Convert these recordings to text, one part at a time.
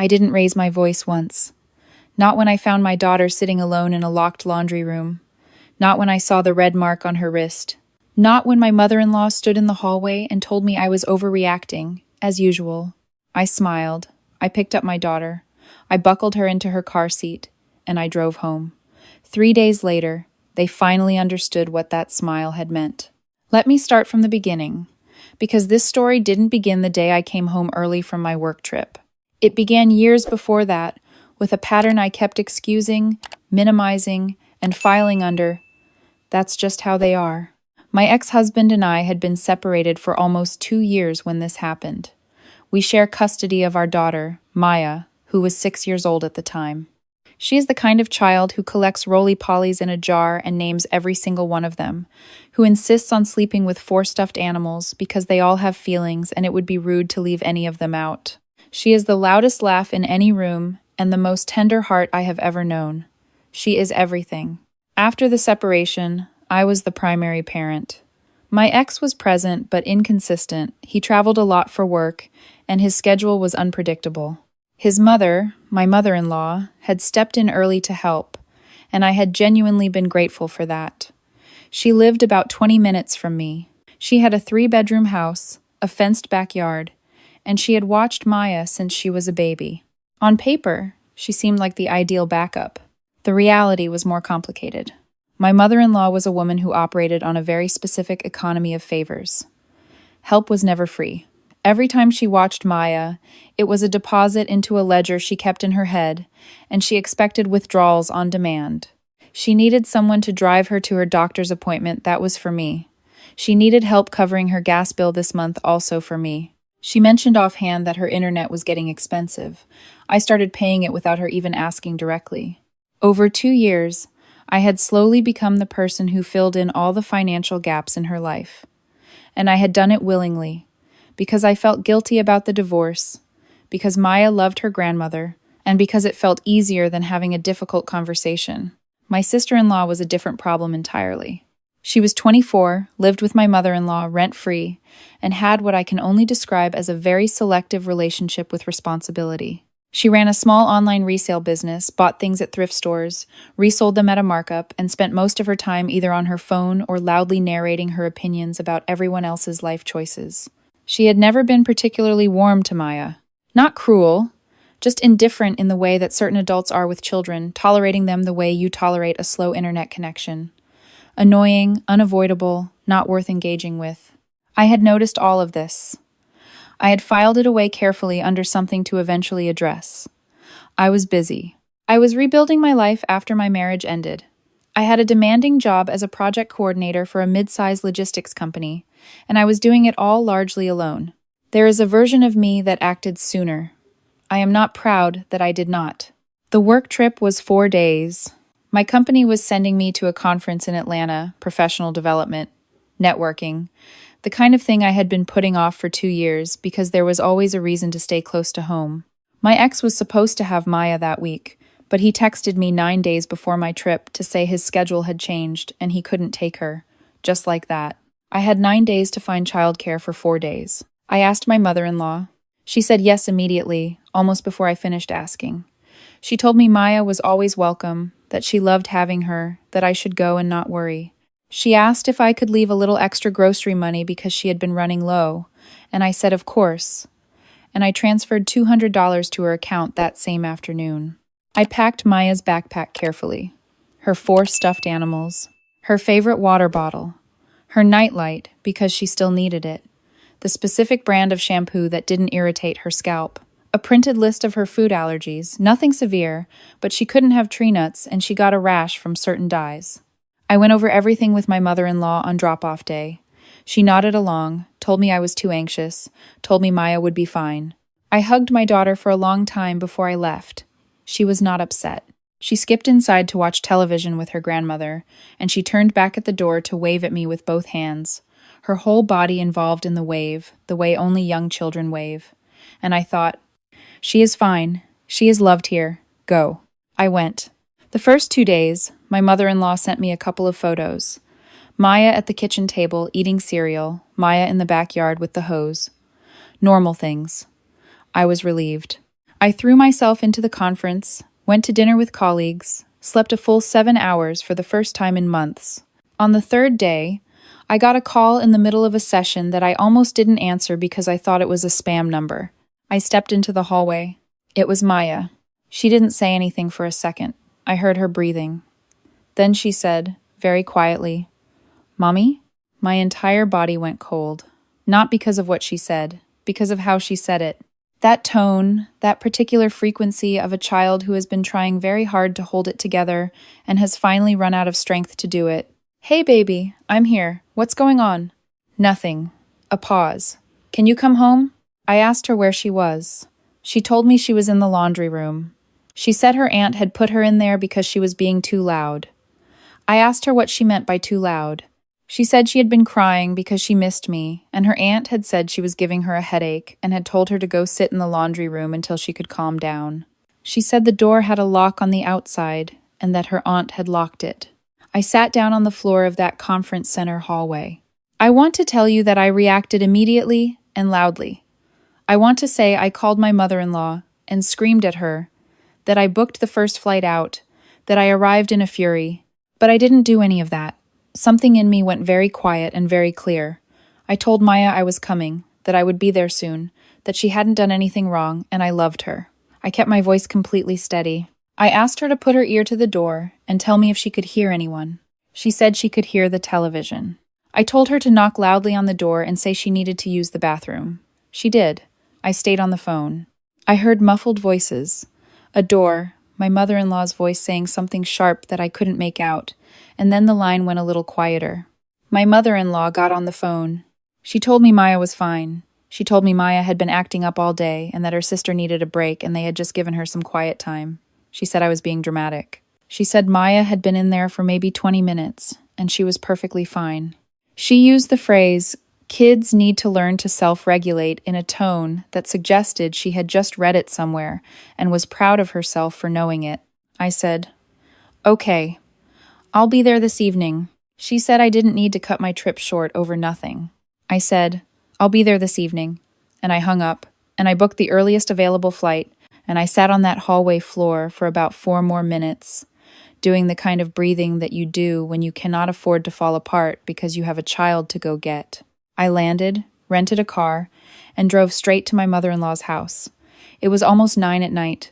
I didn't raise my voice once. Not when I found my daughter sitting alone in a locked laundry room. Not when I saw the red mark on her wrist. Not when my mother-in-law stood in the hallway and told me I was overreacting, as usual. I smiled. I picked up my daughter. I buckled her into her car seat, and I drove home. 3 days later, they finally understood what that smile had meant. Let me start from the beginning, because this story didn't begin the day I came home early from my work trip. It began years before that, with a pattern I kept excusing, minimizing, and filing under. That's just how they are. My ex-husband and I had been separated for almost 2 years when this happened. We share custody of our daughter, Maya, who was 6 years old at the time. She is the kind of child who collects roly-polies in a jar and names every single one of them, who insists on sleeping with 4 stuffed animals because they all have feelings and it would be rude to leave any of them out. She is the loudest laugh in any room and the most tender heart I have ever known. She is everything. After the separation, I was the primary parent. My ex was present but inconsistent. He traveled a lot for work, and his schedule was unpredictable. His mother, my mother-in-law, had stepped in early to help, and I had genuinely been grateful for that. She lived about 20 minutes from me. She had a 3-bedroom house, a fenced backyard, and she had watched Maya since she was a baby. On paper, she seemed like the ideal backup. The reality was more complicated. My mother-in-law was a woman who operated on a very specific economy of favors. Help was never free. Every time she watched Maya, it was a deposit into a ledger she kept in her head, and she expected withdrawals on demand. She needed someone to drive her to her doctor's appointment. That was for me. She needed help covering her gas bill this month, also for me. She mentioned offhand that her internet was getting expensive. I started paying it without her even asking directly. Over 2 years, I had slowly become the person who filled in all the financial gaps in her life. And I had done it willingly, because I felt guilty about the divorce, because Maya loved her grandmother, and because it felt easier than having a difficult conversation. My sister-in-law was a different problem entirely. She was 24, lived with my mother-in-law rent-free, and had what I can only describe as a very selective relationship with responsibility. She ran a small online resale business, bought things at thrift stores, resold them at a markup, and spent most of her time either on her phone or loudly narrating her opinions about everyone else's life choices. She had never been particularly warm to Maya. Not cruel, just indifferent in the way that certain adults are with children, tolerating them the way you tolerate a slow internet connection. Annoying, unavoidable, not worth engaging with. I had noticed all of this. I had filed it away carefully under something to eventually address. I was busy. I was rebuilding my life after my marriage ended. I had a demanding job as a project coordinator for a mid-sized logistics company, and I was doing it all largely alone. There is a version of me that acted sooner. I am not proud that I did not. The work trip was 4 days. My company was sending me to a conference in Atlanta, professional development, networking, the kind of thing I had been putting off for 2 years because there was always a reason to stay close to home. My ex was supposed to have Maya that week, but he texted me 9 days before my trip to say his schedule had changed and he couldn't take her. Just like that. I had 9 days to find childcare for 4 days. I asked my mother-in-law. She said yes immediately, almost before I finished asking. She told me Maya was always welcome, that she loved having her, that I should go and not worry. She asked if I could leave a little extra grocery money because she had been running low, and I said of course, and I transferred $200 to her account that same afternoon. I packed Maya's backpack carefully, her 4 stuffed animals, her favorite water bottle, her nightlight because she still needed it, the specific brand of shampoo that didn't irritate her scalp, a printed list of her food allergies, nothing severe, but she couldn't have tree nuts and she got a rash from certain dyes. I went over everything with my mother-in-law on drop-off day. She nodded along, told me I was too anxious, told me Maya would be fine. I hugged my daughter for a long time before I left. She was not upset. She skipped inside to watch television with her grandmother, and she turned back at the door to wave at me with both hands, her whole body involved in the wave, the way only young children wave. And I thought, she is fine. She is loved here. Go. I went. The first 2 days, my mother-in-law sent me a couple of photos. Maya at the kitchen table eating cereal, Maya in the backyard with the hose. Normal things. I was relieved. I threw myself into the conference, went to dinner with colleagues, slept a full 7 hours for the first time in months. On the third day, I got a call in the middle of a session that I almost didn't answer because I thought it was a spam number. I stepped into the hallway. It was Maya. She didn't say anything for a second. I heard her breathing. Then she said, very quietly, "Mommy?" My entire body went cold. Not because of what she said, because of how she said it. That tone, that particular frequency of a child who has been trying very hard to hold it together and has finally run out of strength to do it. "Hey, baby, I'm here. What's going on?" Nothing. A pause. "Can you come home?" I asked her where she was. She told me she was in the laundry room. She said her aunt had put her in there because she was being too loud. I asked her what she meant by too loud. She said she had been crying because she missed me, and her aunt had said she was giving her a headache and had told her to go sit in the laundry room until she could calm down. She said the door had a lock on the outside and that her aunt had locked it. I sat down on the floor of that conference center hallway. I want to tell you that I reacted immediately and loudly. I want to say I called my mother-in-law and screamed at her, that I booked the first flight out, that I arrived in a fury, but I didn't do any of that. Something in me went very quiet and very clear. I told Maya I was coming, that I would be there soon, that she hadn't done anything wrong, and I loved her. I kept my voice completely steady. I asked her to put her ear to the door and tell me if she could hear anyone. She said she could hear the television. I told her to knock loudly on the door and say she needed to use the bathroom. She did. I stayed on the phone. I heard muffled voices. A door, my mother-in-law's voice saying something sharp that I couldn't make out, and then the line went a little quieter. My mother-in-law got on the phone. She told me Maya was fine. She told me Maya had been acting up all day and that her sister needed a break and they had just given her some quiet time. She said I was being dramatic. She said Maya had been in there for maybe 20 minutes, and she was perfectly fine. She used the phrase, "Kids need to learn to self-regulate," in a tone that suggested she had just read it somewhere and was proud of herself for knowing it. I said, "Okay, I'll be there this evening." She said I didn't need to cut my trip short over nothing. I said, "I'll be there this evening," and I hung up, and I booked the earliest available flight, and I sat on that hallway floor for about 4 more minutes, doing the kind of breathing that you do when you cannot afford to fall apart because you have a child to go get. I landed, rented a car, and drove straight to my mother-in-law's house. It was almost 9 at night.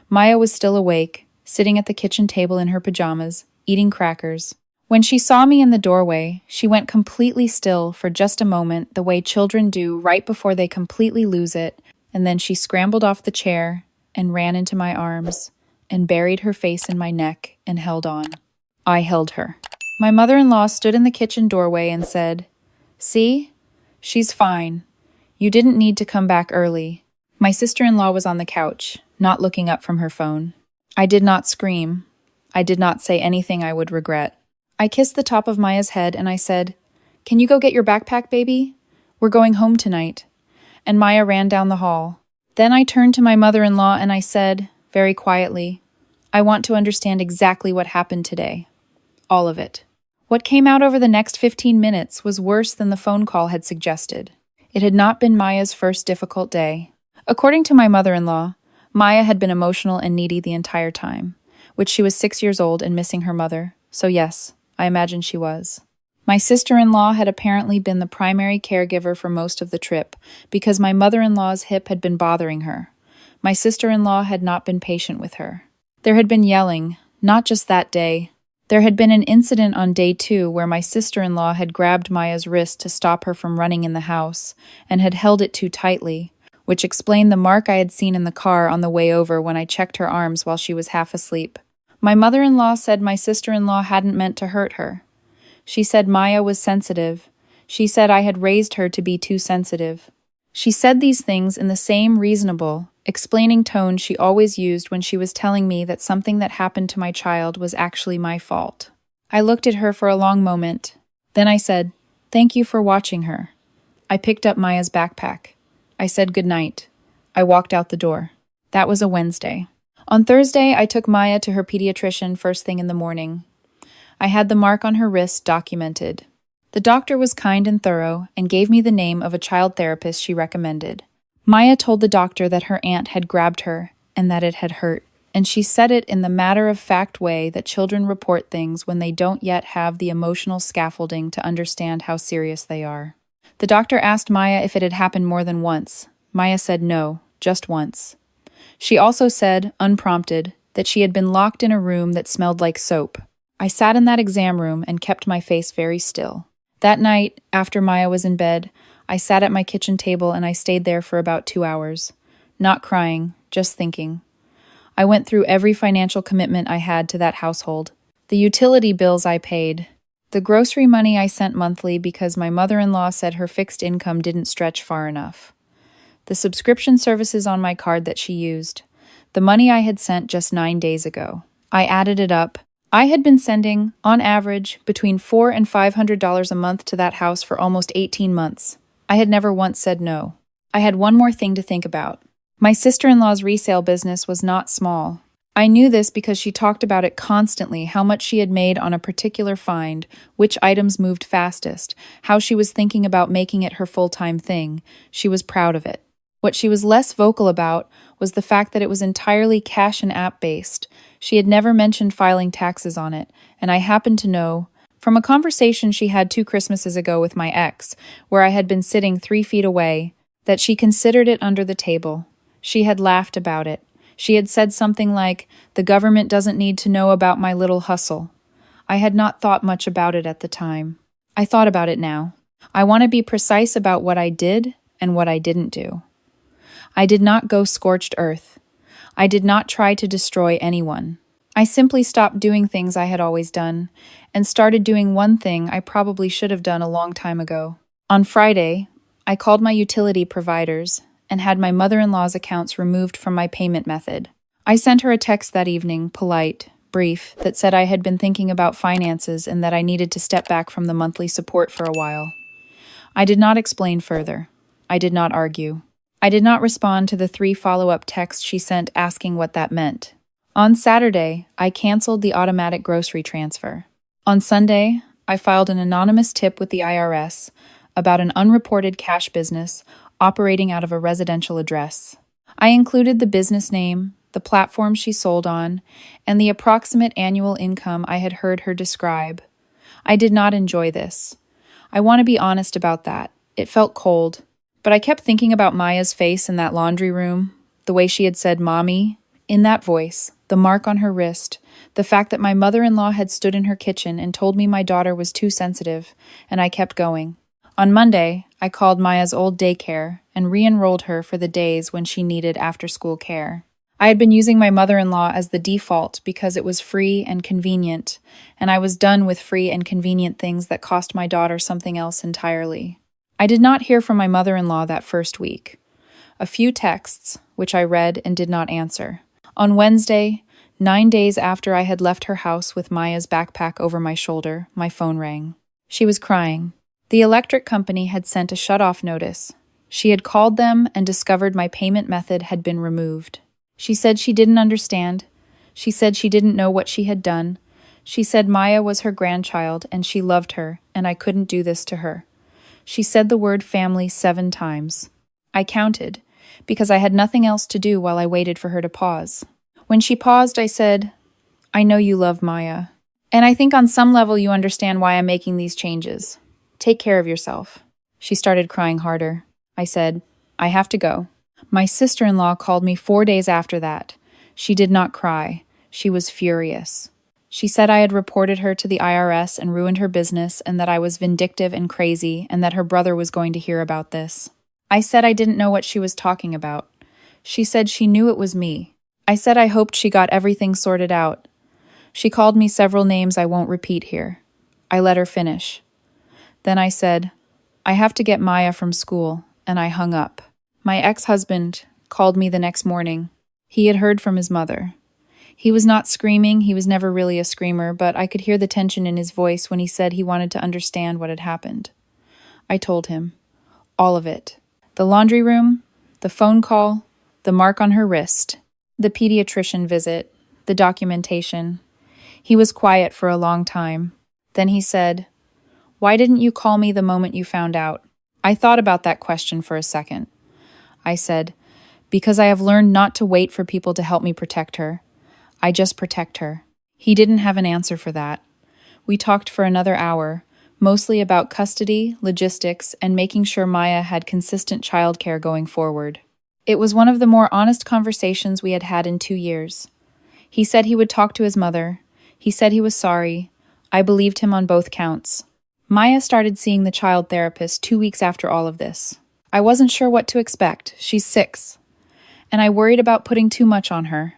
Maya was still awake, sitting at the kitchen table in her pajamas, eating crackers. When she saw me in the doorway, she went completely still for just a moment, the way children do right before they completely lose it, and then she scrambled off the chair and ran into my arms and buried her face in my neck and held on. I held her. My mother-in-law stood in the kitchen doorway and said, "See? She's fine. You didn't need to come back early." My sister-in-law was on the couch, not looking up from her phone. I did not scream. I did not say anything I would regret. I kissed the top of Maya's head and I said, "Can you go get your backpack, baby? We're going home tonight." And Maya ran down the hall. Then I turned to my mother-in-law and I said, very quietly, "I want to understand exactly what happened today. All of it." What came out over the next 15 minutes was worse than the phone call had suggested. It had not been Maya's first difficult day. According to my mother-in-law, Maya had been emotional and needy the entire time, which she was 6 years old and missing her mother, so yes, I imagine she was. My sister-in-law had apparently been the primary caregiver for most of the trip because my mother-in-law's hip had been bothering her. My sister-in-law had not been patient with her. There had been yelling, not just that day. There had been an incident on day 2 where my sister-in-law had grabbed Maya's wrist to stop her from running in the house and had held it too tightly, which explained the mark I had seen in the car on the way over when I checked her arms while she was half asleep. My mother-in-law said my sister-in-law hadn't meant to hurt her. She said Maya was sensitive. She said I had raised her to be too sensitive. She said these things in the same reasonable, explaining tone she always used when she was telling me that something that happened to my child was actually my fault. I looked at her for a long moment. Then I said, "Thank you for watching her." I picked up Maya's backpack. I said goodnight. I walked out the door. That was a Wednesday. On Thursday, I took Maya to her pediatrician first thing in the morning. I had the mark on her wrist documented. The doctor was kind and thorough and gave me the name of a child therapist she recommended. Maya told the doctor that her aunt had grabbed her and that it had hurt. And she said it in the matter-of-fact way that children report things when they don't yet have the emotional scaffolding to understand how serious they are. The doctor asked Maya if it had happened more than once. Maya said no, just once. She also said, unprompted, that she had been locked in a room that smelled like soap. I sat in that exam room and kept my face very still. That night, after Maya was in bed, I sat at my kitchen table and I stayed there for about 2 hours. Not crying, just thinking. I went through every financial commitment I had to that household. The utility bills I paid. The grocery money I sent monthly because my mother-in-law said her fixed income didn't stretch far enough. The subscription services on my card that she used. The money I had sent just 9 days ago. I added it up. I had been sending, on average, between $400 and $500 a month to that house for almost 18 months. I had never once said no. I had one more thing to think about. My sister-in-law's resale business was not small. I knew this because she talked about it constantly, how much she had made on a particular find, which items moved fastest, how she was thinking about making it her full-time thing. She was proud of it. What she was less vocal about was the fact that it was entirely cash and app-based. She had never mentioned filing taxes on it, and I happened to know, from a conversation she had 2 Christmases ago with my ex, where I had been sitting 3 feet away, that she considered it under the table. She had laughed about it. She had said something like, "The government doesn't need to know about my little hustle." I had not thought much about it at the time. I thought about it now. I want to be precise about what I did and what I didn't do. I did not go scorched earth. I did not try to destroy anyone. I simply stopped doing things I had always done, and started doing one thing I probably should have done a long time ago. On Friday, I called my utility providers and had my mother-in-law's accounts removed from my payment method. I sent her a text that evening, polite, brief, that said I had been thinking about finances and that I needed to step back from the monthly support for a while. I did not explain further. I did not argue. I did not respond to the 3 follow-up texts she sent asking what that meant. On Saturday, I canceled the automatic grocery transfer. On Sunday, I filed an anonymous tip with the IRS about an unreported cash business operating out of a residential address. I included the business name, the platform she sold on, and the approximate annual income I had heard her describe. I did not enjoy this. I want to be honest about that. It felt cold. But I kept thinking about Maya's face in that laundry room, the way she had said "Mommy," in that voice, the mark on her wrist, the fact that my mother-in-law had stood in her kitchen and told me my daughter was too sensitive, and I kept going. On Monday, I called Maya's old daycare and re-enrolled her for the days when she needed after-school care. I had been using my mother-in-law as the default because it was free and convenient, and I was done with free and convenient things that cost my daughter something else entirely. I did not hear from my mother-in-law that first week. A few texts, which I read and did not answer. On Wednesday, 9 days after I had left her house with Maya's backpack over my shoulder, my phone rang. She was crying. The electric company had sent a shut-off notice. She had called them and discovered my payment method had been removed. She said she didn't understand. She said she didn't know what she had done. She said Maya was her grandchild and she loved her, and I couldn't do this to her. She said the word family 7 times. I counted, because I had nothing else to do while I waited for her to pause. When she paused, I said, "I know you love Maya. And I think on some level you understand why I'm making these changes. Take care of yourself." She started crying harder. I said, "I have to go." My sister-in-law called me 4 days after that. She did not cry. She was furious. She said I had reported her to the IRS and ruined her business, and that I was vindictive and crazy, and that her brother was going to hear about this. I said I didn't know what she was talking about. She said she knew it was me. I said I hoped she got everything sorted out. She called me several names I won't repeat here. I let her finish. Then I said, "I have to get Maya from school," and I hung up. My ex-husband called me the next morning. He had heard from his mother. He was not screaming, he was never really a screamer, but I could hear the tension in his voice when he said he wanted to understand what had happened. I told him. All of it. The laundry room, the phone call, the mark on her wrist, the pediatrician visit, the documentation. He was quiet for a long time. Then he said, "Why didn't you call me the moment you found out?" I thought about that question for a second. I said, Because I have learned not to wait for people to help me protect her. I just protect her. He didn't have an answer for that. We talked for another hour, mostly about custody, logistics, and making sure Maya had consistent childcare going forward. It was one of the more honest conversations we had had in 2 years. He said he would talk to his mother. He said he was sorry. I believed him on both counts. Maya started seeing the child therapist 2 weeks after all of this. I wasn't sure what to expect. She's 6. And I worried about putting too much on her,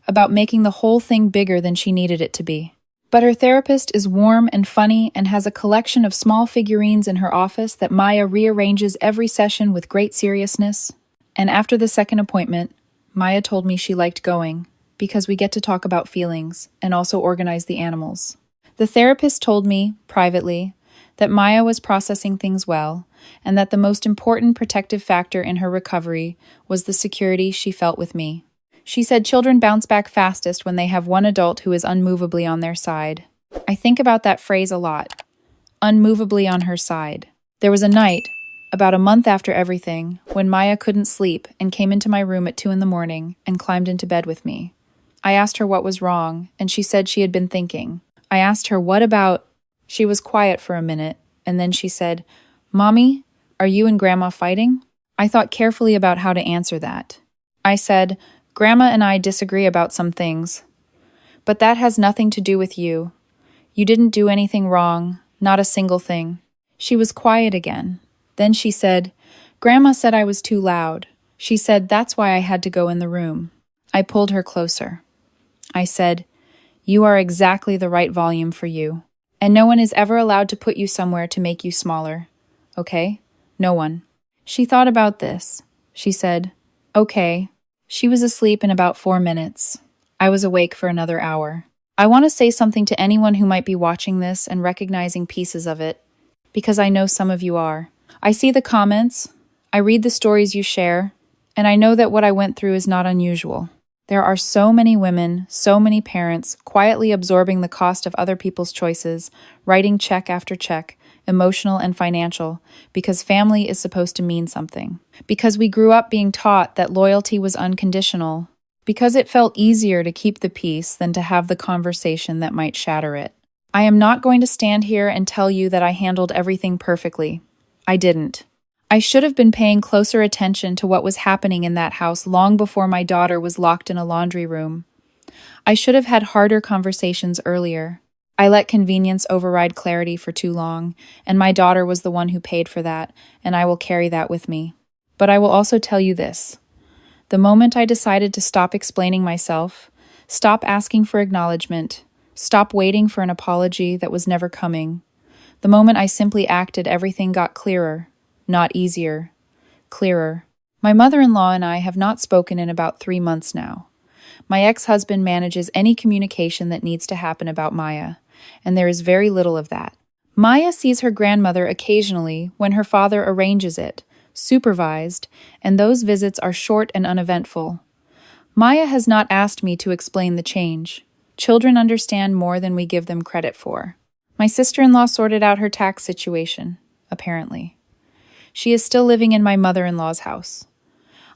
about making the whole thing bigger than she needed it to be. But her therapist is warm and funny and has a collection of small figurines in her office that Maya rearranges every session with great seriousness. And after the second appointment, Maya told me she liked going because we get to talk about feelings and also organize the animals. The therapist told me, privately, that Maya was processing things well and that the most important protective factor in her recovery was the security she felt with me. She said children bounce back fastest when they have one adult who is unmovably on their side. I think about that phrase a lot. Unmovably on her side. There was a night, about a month after everything, when Maya couldn't sleep and came into my room at 2 a.m. and climbed into bed with me. I asked her what was wrong, and she said she had been thinking. I asked her, what about... She was quiet for a minute, and then she said, Mommy, are you and Grandma fighting? I thought carefully about how to answer that. I said, Grandma and I disagree about some things. But that has nothing to do with you. You didn't do anything wrong, not a single thing. She was quiet again. Then she said, Grandma said I was too loud. She said that's why I had to go in the room. I pulled her closer. I said, You are exactly the right volume for you. And no one is ever allowed to put you somewhere to make you smaller. Okay? No one. She thought about this. She said, Okay. She was asleep in about 4 minutes. I was awake for another hour. I want to say something to anyone who might be watching this and recognizing pieces of it, because I know some of you are. I see the comments, I read the stories you share, and I know that what I went through is not unusual. There are so many women, so many parents, quietly absorbing the cost of other people's choices, writing check after check, emotional and financial, because family is supposed to mean something. Because we grew up being taught that loyalty was unconditional. Because it felt easier to keep the peace than to have the conversation that might shatter it. I am not going to stand here and tell you that I handled everything perfectly. I didn't. I should have been paying closer attention to what was happening in that house long before my daughter was locked in a laundry room. I should have had harder conversations earlier. I let convenience override clarity for too long, and my daughter was the one who paid for that, and I will carry that with me. But I will also tell you this. The moment I decided to stop explaining myself, stop asking for acknowledgement, stop waiting for an apology that was never coming, the moment I simply acted, everything got clearer. Not easier. Clearer. My mother-in-law and I have not spoken in about 3 months now. My ex-husband manages any communication that needs to happen about Maya, and there is very little of that. Maya sees her grandmother occasionally when her father arranges it, supervised, and those visits are short and uneventful. Maya has not asked me to explain the change. Children understand more than we give them credit for. My sister-in-law sorted out her tax situation, apparently. She is still living in my mother-in-law's house.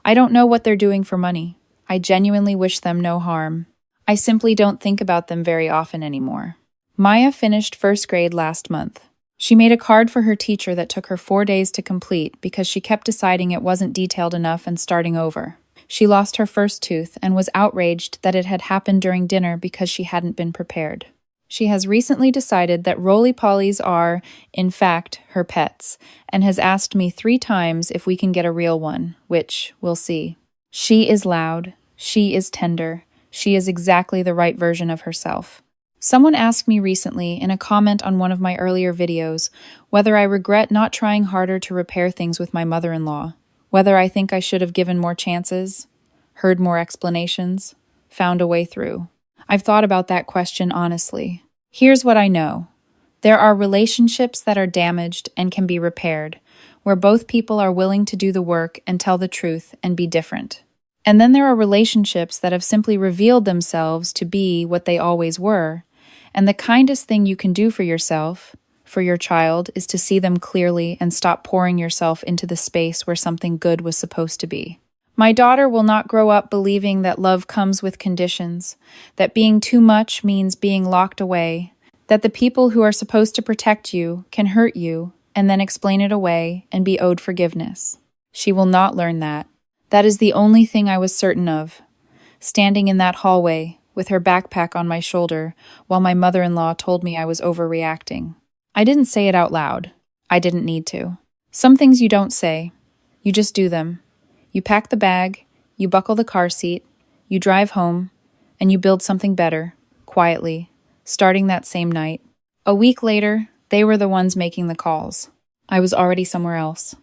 I don't know what they're doing for money. I genuinely wish them no harm. I simply don't think about them very often anymore. Maya finished first grade last month. She made a card for her teacher that took her 4 days to complete because she kept deciding it wasn't detailed enough and starting over. She lost her first tooth and was outraged that it had happened during dinner because she hadn't been prepared. She has recently decided that roly-polies are, in fact, her pets, and has asked me 3 times if we can get a real one, which we'll see. She is loud. She is tender. She is exactly the right version of herself. Someone asked me recently, in a comment on one of my earlier videos, whether I regret not trying harder to repair things with my mother-in-law, whether I think I should have given more chances, heard more explanations, found a way through. I've thought about that question honestly. Here's what I know. There are relationships that are damaged and can be repaired, where both people are willing to do the work and tell the truth and be different. And then there are relationships that have simply revealed themselves to be what they always were, and the kindest thing you can do for yourself, for your child, is to see them clearly and stop pouring yourself into the space where something good was supposed to be. My daughter will not grow up believing that love comes with conditions, that being too much means being locked away, that the people who are supposed to protect you can hurt you and then explain it away and be owed forgiveness. She will not learn that. That is the only thing I was certain of. Standing in that hallway, with her backpack on my shoulder, while my mother-in-law told me I was overreacting. I didn't say it out loud. I didn't need to. Some things you don't say. You just do them. You pack the bag, you buckle the car seat, you drive home, and you build something better, quietly, starting that same night. A week later, they were the ones making the calls. I was already somewhere else.